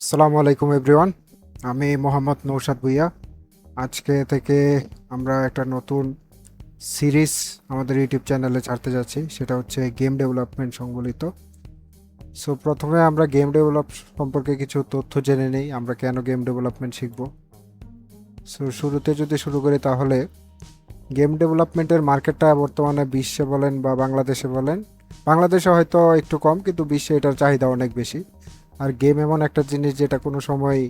আসসালামু আলাইকুম এভরিওয়ান। আমি মোহাম্মদ নৌশাদ ভুইয়া। আজকে থেকে আমরা একটা নতুন সিরিজ আমাদের ইউটিউব চ্যানেলে ছাড়তে যাচ্ছি, সেটা হচ্ছে গেম ডেভেলপমেন্ট সংবলিত। সো প্রথমে আমরা গেম ডেভেলপ সম্পর্কে কিছু তথ্য জেনে নেই, আমরা কেন গেম ডেভেলপমেন্ট শিখব। সো শুরুতে যদি শুরু করি তাহলে গেম ডেভেলপমেন্টের মার্কেটটা বর্তমানে বিশ্বে বলেন বা বাংলাদেশে বলেন, বাংলাদেশে হয়তো একটু কম কিন্তু বিশ্বে এটার চাহিদা অনেক বেশি। আর গেম এমন একটা জিনিস যেটা কোনো সময়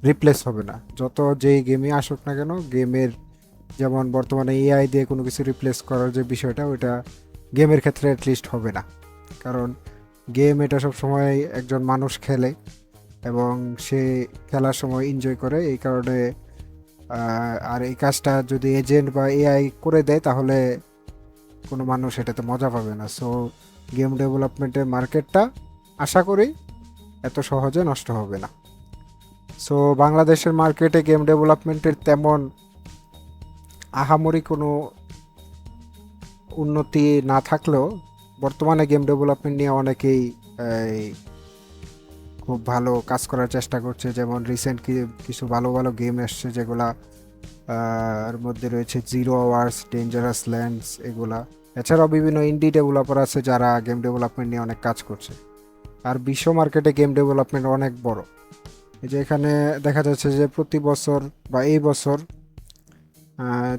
রিপ্লেস হবে না, যত যেই গেমই আসুক না কেন। গেমের যেমন বর্তমানে এআই দিয়ে কোনো কিছু রিপ্লেস করার যে বিষয়টা, ওইটা গেমের ক্ষেত্রে অ্যাটলিস্ট হবে না। কারণ গেম এটা সব সময় একজন মানুষ খেলে এবং সে খেলার সময় এনজয় করে, এই কারণে আর এই কাজটা যদি এজেন্ট বা এআই করে দেয় তাহলে কোনো মানুষ এটাতে মজা পাবে না। সো গেম ডেভেলপমেন্টের মার্কেটটা আশা করি এত সহজে নষ্ট হবে না। সো বাংলাদেশের মার্কেটে গেম ডেভেলপমেন্টের তেমন আহামরি কোনো উন্নতি না থাকলেও বর্তমানে গেম ডেভেলপমেন্ট নিয়ে অনেকেই এই, খুব ভালো কাজ করার চেষ্টা করছে। যেমন রিসেন্ট কিছু ভালো ভালো গেম এসছে যেগুলা এর মধ্যে রয়েছে জিরো আওয়ার্স, ডেঞ্জারাস ল্যান্ডস, এগুলা। এছাড়াও বিভিন্ন ইন্ডি ডেভেলপার আছে যারা গেম ডেভেলপমেন্ট নিয়ে অনেক কাজ করছে। আর বিশ্ব মার্কেটে গেম ডেভেলপমেন্ট অনেক বড়। এই যে এখানে দেখা যাচ্ছে যে প্রতি বছর বা এই বছর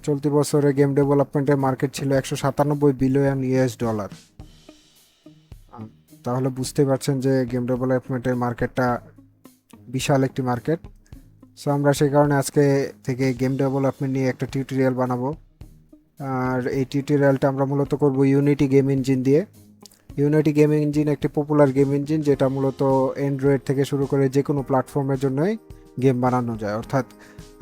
চলতি বছরে গেম ডেভেলপমেন্টের মার্কেট ছিল $197 বিলিয়ন। তাহলে বুঝতে পারছেন যে গেম ডেভেলপমেন্টের মার্কেটটা বিশাল একটি মার্কেট। সো আমরা সেই কারণে আজকে থেকে গেম ডেভেলপমেন্ট নিয়ে একটা টিউটোরিয়াল বানাবো। আর এই টিউটোরিয়ালটা আমরা মূলত করব ইউনিটি গেম ইঞ্জিন দিয়ে। ইউনিটি গেম ইঞ্জিন একটি পপুলার গেম ইঞ্জিন যেটা মূলত অ্যান্ড্রয়েড থেকে শুরু করে যে কোনো প্ল্যাটফর্মের জন্যই গেম বানানো যায়। অর্থাৎ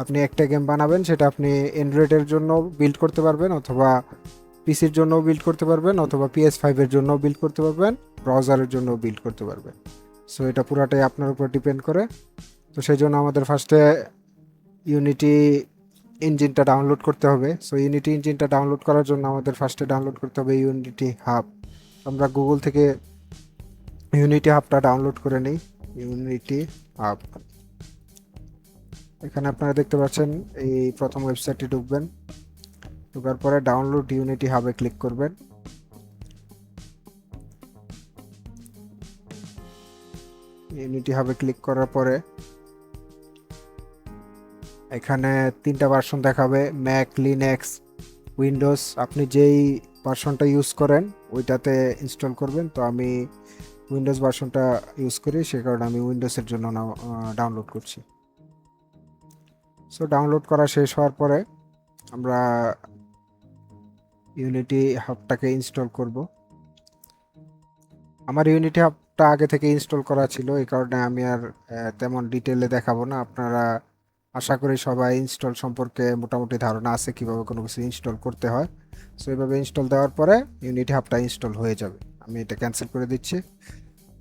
আপনি একটা গেম বানাবেন, সেটা আপনি অ্যান্ড্রয়েডের জন্য বিল্ড করতে পারবেন, অথবা পিসির জন্য বিল্ড করতে পারবেন, অথবা PS5-এর জন্য বিল্ড করতে পারবেন, ব্রাউজারের জন্য বিল্ড করতে পারবেন। সো এটা পুরাটাই আপনার উপর ডিপেন্ড করে। তো সেই জন্য আমাদের ফার্স্টে ইউনিটি ইঞ্জিনটা ডাউনলোড করতে হবে। সো ইউনিটি ইঞ্জিনটা ডাউনলোড করার জন্য আমাদের ফার্স্টে ডাউনলোড করতে হবে ইউনিটি হাব। আমরা গুগল থেকে ইউনিটি হাবটা ডাউনলোড করে নিই। ইউনিটি হাব, এখানে আপনারা দেখতে পাচ্ছেন এই প্রথম ওয়েবসাইটে ঢুকবেন। ঢোকার পরে ডাউনলোড ইউনিটি হাবে ক্লিক করবেন। ইউনিটি হাবে ক্লিক করার পরে এখানে তিনটা ভার্সন দেখাবে, ম্যাক, লিনাক্স, উইন্ডোজ। আপনি যেই ভার্সনটা ইউজ করেন ওইটাতে ইনস্টল করবেন। তো আমি উইন্ডোজ ভার্সনটা ইউজ করি, সে কারণে আমি উইন্ডোজের জন্য ডাউনলোড করছি। সো ডাউনলোড করা শেষ হওয়ার পরে আমরা ইউনিটি হাবটাকে ইনস্টল করব। আমার ইউনিটি হাবটা আগে থেকে ইনস্টল করা ছিল, এই কারণে আমি আর তেমন ডিটেলে দেখাবো না। আপনারা আশা করি সবাই ইনস্টল সম্পর্কে মোটামুটি ধারণা আছে কিভাবে কোনো কিছু ইনস্টল করতে হয়। সো এইভাবে ইনস্টল দেওয়ার পরে ইউনিটি হাবটা ইনস্টল হয়ে যাবে। আমি এটা ক্যান্সেল করে দিচ্ছি।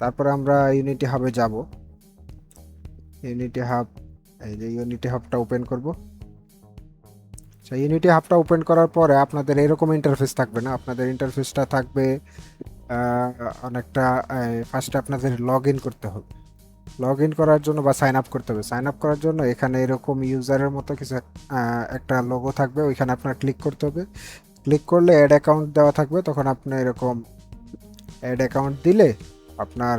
তারপরে আমরা ইউনিটি হাবে যাব। ইউনিটি হাব, এই যে ইউনিটি হাবটা ওপেন করব। আচ্ছা, ইউনিটি হাবটা ওপেন করার পরে আপনাদের এরকম ইন্টারফেস থাকবে না, আপনাদের ইন্টারফেসটা থাকবে আহ, অনেকটা। ফার্স্টে আপনাদের লগ ইন করতে হবে। লগ ইন করার জন্য বা সাইন আপ করতে হবে। সাইন আপ করার জন্য এখানে এরকম ইউজারের মতো কিছু একটা লোগো থাকবে, ওইখানে আপনার ক্লিক করতে হবে। ক্লিক করলে অ্যাড অ্যাকাউন্ট দেওয়া থাকবে, তখন আপনি এরকম অ্যাড অ্যাকাউন্ট দিলে আপনার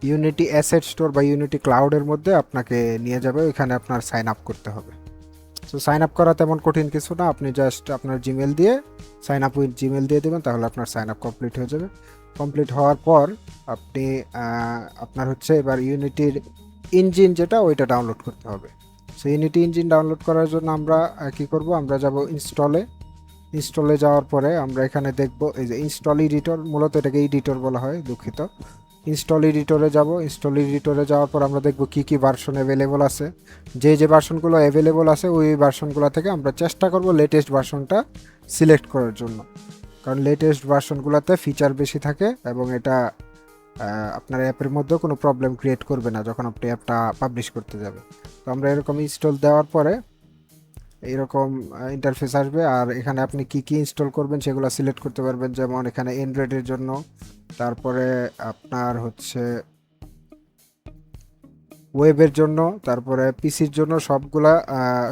ইউনিটি অ্যাসেট স্টোর বা ইউনিটি ক্লাউডের মধ্যে আপনাকে নিয়ে যাবে, ওইখানে আপনার সাইন আপ করতে হবে। সো সাইন আপ করা তেমন কঠিন কিছু না, আপনি জাস্ট আপনার জিমেল দিয়ে সাইন আপ উইথ জিমেল দিয়ে দেবেন, তাহলে আপনার সাইন আপ কমপ্লিট হয়ে যাবে। কমপ্লিট হওয়ার পর আপনি আপনার হচ্ছে এবার ইউনিটির ইঞ্জিন যেটা ওইটা ডাউনলোড করতে হবে। সো ইউনিটি ইঞ্জিন ডাউনলোড করার জন্য আমরা কি করব, আমরা যাব ইনস্টলে। ইনস্টলে যাওয়ার পরে আমরা এখানে দেখব এই যে ইনস্টল এডিটর, মূলত এটাকে এডিটর বলা হয়, দুঃখিত। ইনস্টল এডিটরে যাব। ইনস্টল এডিটরে যাওয়ার পর আমরা দেখব কি কি ভার্সন অ্যাভেলেবল আছে। যে ভার্সনগুলো অ্যাভেলেবল আছে ওই ভার্সনগুলো থেকে আমরা চেষ্টা করব লেটেস্ট ভার্সনটা সিলেক্ট করার জন্য। কারণ লেটেস্ট ভার্সনগুলোতে ফিচার বেশি থাকে এবং এটা আপনার অ্যাপের মধ্যে কোনো প্রবলেম ক্রিয়েট করবে না যখন আপনি অ্যাপটা পাবলিশ করতে যাবেন। তো আমরা এরকম ইনস্টল দেওয়ার পরে এইরকম ইন্টারফেস আসবে। আর এখানে আপনি কি কি ইনস্টল করবেন সেগুলো সিলেক্ট করতে পারবেন। যেমন এখানে অ্যান্ড্রয়েডের জন্য তারপরে আপনার হচ্ছে ওয়েবের জন্য, তারপরে পিসির জন্য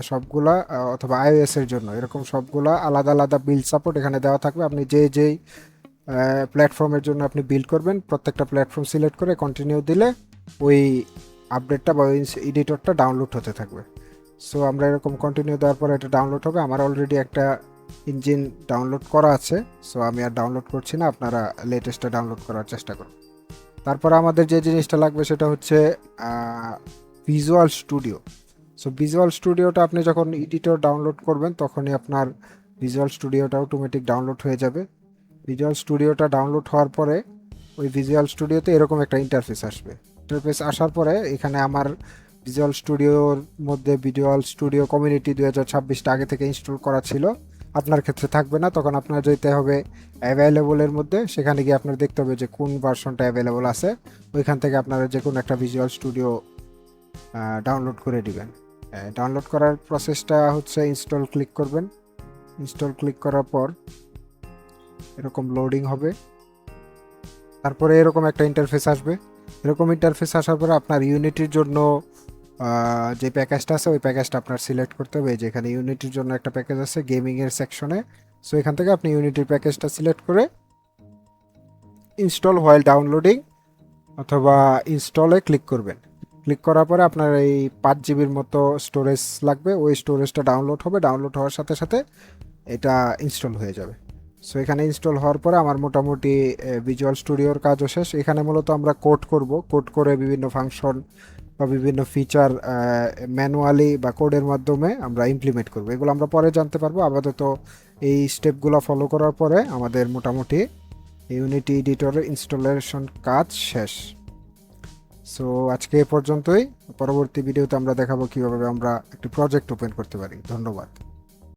সবগুলা অথবা আইওএস এর জন্য এরকম সবগুলা আলাদা আলাদা বিল্ড সাপোর্ট এখানে দেওয়া থাকবে। আপনি যেই প্ল্যাটফর্মের জন্য আপনি বিল্ড করবেন প্রত্যেকটা প্ল্যাটফর্ম সিলেক্ট করে কন্টিনিউ দিলে ওই আপডেটটা বা ওই এডিটরটা ডাউনলোড হতে থাকবে। সো আমরা এরকম কন্টিনিউ দেওয়ার পরে এটা ডাউনলোড হবে। আমার অলরেডি একটা ইঞ্জিন ডাউনলোড করা আছে, সো আমি আর ডাউনলোড করছি না, আপনারা লেটেস্টটা ডাউনলোড করার চেষ্টা করুন। তারপরে আমাদের যে জিনিসটা লাগবে সেটা হচ্ছে ভিজুয়াল স্টুডিও। সো ভিজুয়াল স্টুডিওটা আপনি যখন এডিটর ডাউনলোড করবেন তখনই আপনার ভিজুয়াল স্টুডিওটা অটোমেটিক ডাউনলোড হয়ে যাবে। ভিজুয়াল স্টুডিওটা ডাউনলোড হওয়ার পরে ওই ভিজুয়াল স্টুডিওতে এরকম একটা ইন্টারফেস আসবে। ইন্টারফেস আসার পরে এখানে আমার ভিজুয়াল স্টুডিওর মধ্যে ভিজুয়াল স্টুডিও কমিউনিটি 2026টা আগে থেকে ইনস্টল করা ছিল, আপনার ক্ষেত্রে থাকবে না। তখন আপনার যেতে হবে অ্যাভেলেবলের মধ্যে, সেখানে গিয়ে আপনার দেখতে হবে যে কোন ভার্সনটা অ্যাভেলেবল আছে, ওইখান থেকে আপনারা যে কোনো একটা ভিজুয়াল স্টুডিও ডাউনলোড করে দিবেন। ডাউনলোড করার প্রসেসটা হচ্ছে ইনস্টল ক্লিক করবেন। ইনস্টল ক্লিক করার পর এরকম লোডিং হবে, তারপরে এরকম একটা ইন্টারফেস আসবে। এরকম ইন্টারফেস আসার পরে আপনার ইউনিটির জন্য যে প্যাকেজটা আছে ওই প্যাকেজটা আপনার সিলেক্ট করতে হবে। যেখানে ইউনিটির জন্য একটা প্যাকেজ আছে গেমিংয়ের সেকশনে, সো এখান থেকে আপনি ইউনিটির প্যাকেজটা সিলেক্ট করে ইনস্টল হোয়াইল ডাউনলোডিং অথবা ইনস্টলে ক্লিক করবেন। ক্লিক করার পরে আপনার এই 5 জিবির মতো স্টোরেজ লাগবে, ওই স্টোরেজটা ডাউনলোড হবে। ডাউনলোড হওয়ার সাথে সাথে এটা ইনস্টল হয়ে যাবে। সো এখানে ইনস্টল হওয়ার পরে আমার মোটামুটি ভিজুয়াল স্টুডিওর কাজও শেষ। এখানে মূলত আমরা কোড করব, কোড করে বিভিন্ন ফাংশন বা বিভিন্ন ফিচার ম্যানুয়ালি বা কোডের মাধ্যমে আমরা ইমপ্লিমেন্ট করব। এগুলো আমরা পরে জানতে পারবো। আপাতত এই স্টেপগুলো ফলো করার পরে আমাদের মোটামুটি ইউনিটি এডিটরের ইনস্টলেশন কাজ শেষ। সো আজকে এ পর্যন্তই। পরবর্তী ভিডিওতে আমরা দেখাবো কীভাবে আমরা একটি প্রজেক্ট ওপেন করতে পারি। ধন্যবাদ।